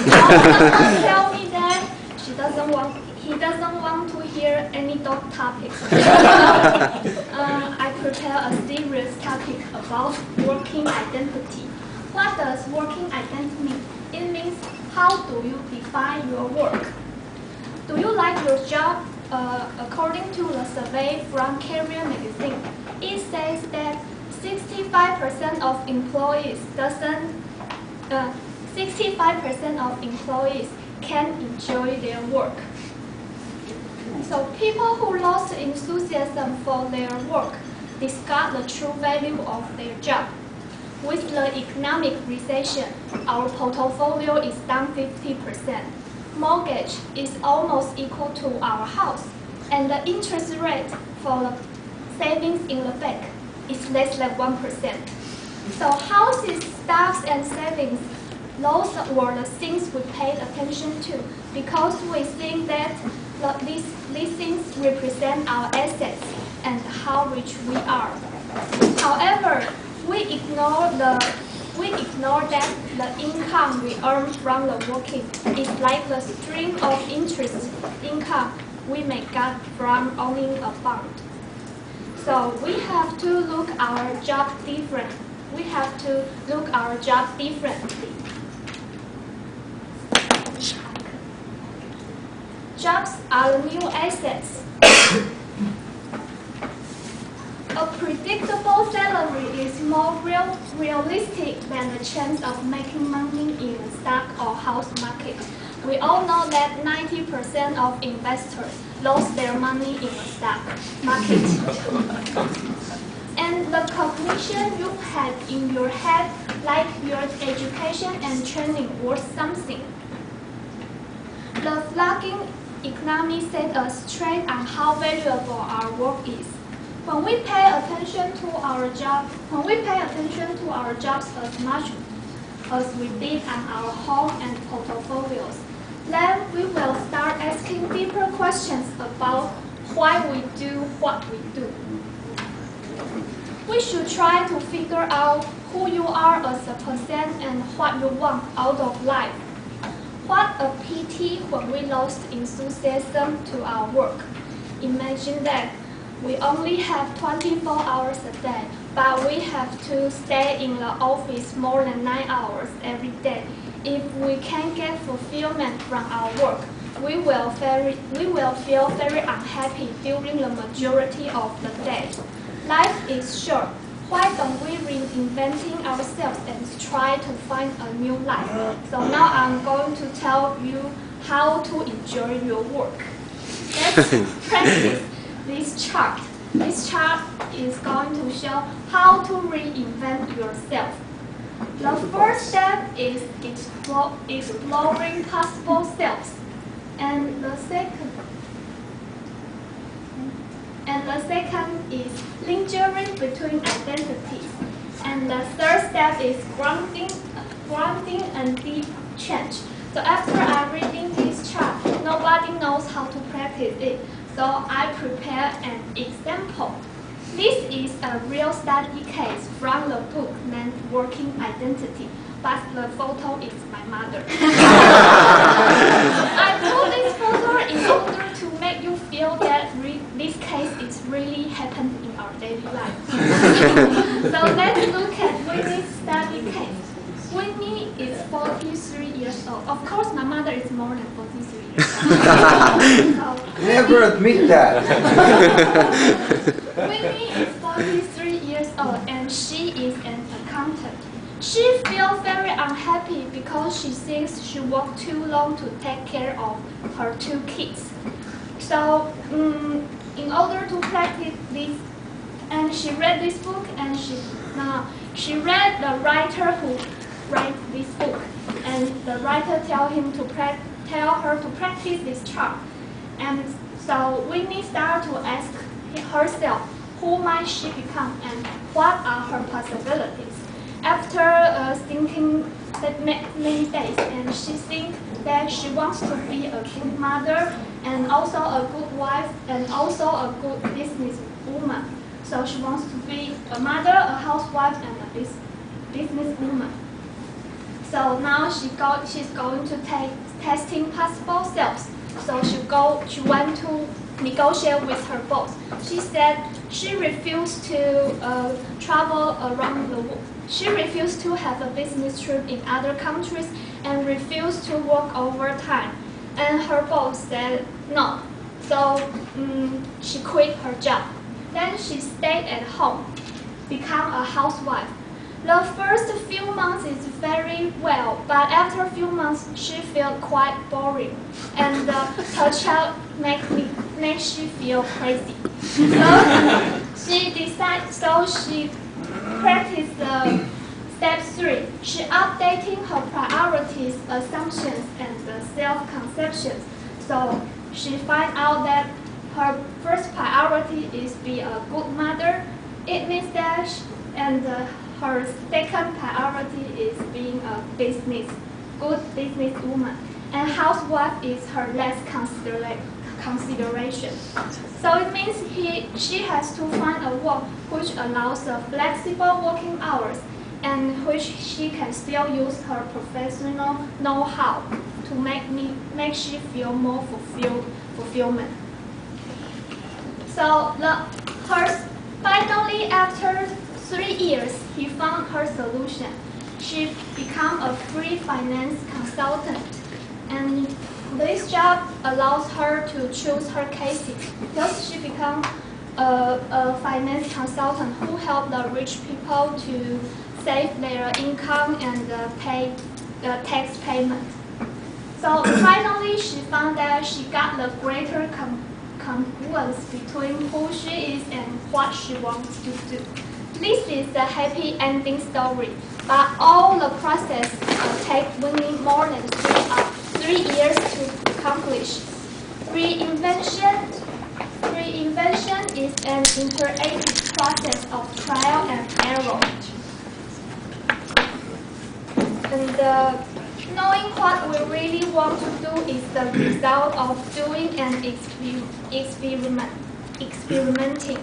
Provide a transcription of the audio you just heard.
Someone tell me that he doesn't want to hear any dog topics. I prepare a serious topic about working identity. What does working identity mean? It means how do you define your work? Do you like your job? According to the survey from Career Magazine, it says that 65% of employees 65% of employees can enjoy their work. So people who lost enthusiasm for their work discard the true value of their job. With the economic recession, our portfolio is down 50%. Mortgage is almost equal to our house, and the interest rate for the savings in the bank is less than 1%. So houses, stocks, and savings, those were the things we paid attention to because we think that these things represent our assets and how rich we are. However, we ignore that the income we earn from the working is like the stream of interest income we may get from owning a bond. So we have to look our job different. We have to look our job differently. Jobs are the new assets. A predictable salary is more realistic than the chance of making money in the stock or house market. We all know that 90% of investors lost their money in the stock market. And the cognition you had in your head, like your education and training, worth something. The flagging economy set us straight on how valuable our work is. When we pay attention to our jobs as much as we did on our home and portfolios, then we will start asking deeper questions about why we do what we do. We should try to figure out who you are as a person and what you want out of life. What a pity when we lost enthusiasm to our work. Imagine that we only have 24 hours a day, but we have to stay in the office more than 9 hours every day. If we can't get fulfillment from our work, we will feel very unhappy during the majority of the day. Life is short. Why don't we reinventing ourselves and try to find a new life? So now I'm going to tell you how to enjoy your work. Let's practice this chart. This chart is going to show how to reinvent yourself. The first step is exploring possible selves, and the second is lingering between identities, and the third step is grounding and deep change. So after I reading this chart, nobody knows how to practice it. So I prepare an example. This is a real study case from the book named Working Identity, but the photo is my mother. I put this photo in order to make you feel that this case is really happened in our daily life. So let's look at Winnie's study case. Winnie is 43 years old. Of course, my mother is more than 43 years old. Never admit that. Winnie is 43 years old and she is an accountant. She feels very unhappy because she thinks she worked too long to take care of her 2 kids. So, in order to practice this, and she read this book, and she read the writer who wrote this book, and the writer tell her to practice this chart. And so Winnie started to ask herself, who might she become and what are her possibilities? After thinking many days, and she thinks that she wants to be a good mother and also a good wife and also a good businesswoman. So she wants to be a mother, a housewife, and a businesswoman. So now she's going to take testing possible sales. So she went to negotiate with her boss. She said she refused to travel around the world. She refused to have a business trip in other countries and refused to work overtime. And her boss said no. So she quit her job. Then she stayed at home, become a housewife. The first few months is very well, but after a few months she felt quite boring, and her child makes she feel crazy. So she practiced step 3. She updating her priorities, assumptions, and self-conceptions. So she find out that her first priority is be a good mother. It means that her second priority is being a good businesswoman, and housewife is her last consideration. So it means she has to find a work which allows flexible working hours, and which she can still use her professional know-how to make she feel more fulfillment. So finally, after 3 years, he found her solution. She became a free finance consultant, and this job allows her to choose her cases because she became a finance consultant who helped the rich people to save their income and pay tax payment. So finally, she found that she got the greater congruence between who she is and what she wants to do. This is a happy ending story, but all the process take Winnie more than 3 years to accomplish. Reinvention is an interactive process of trial and error. And knowing what we really want to do is the result of doing and experimenting.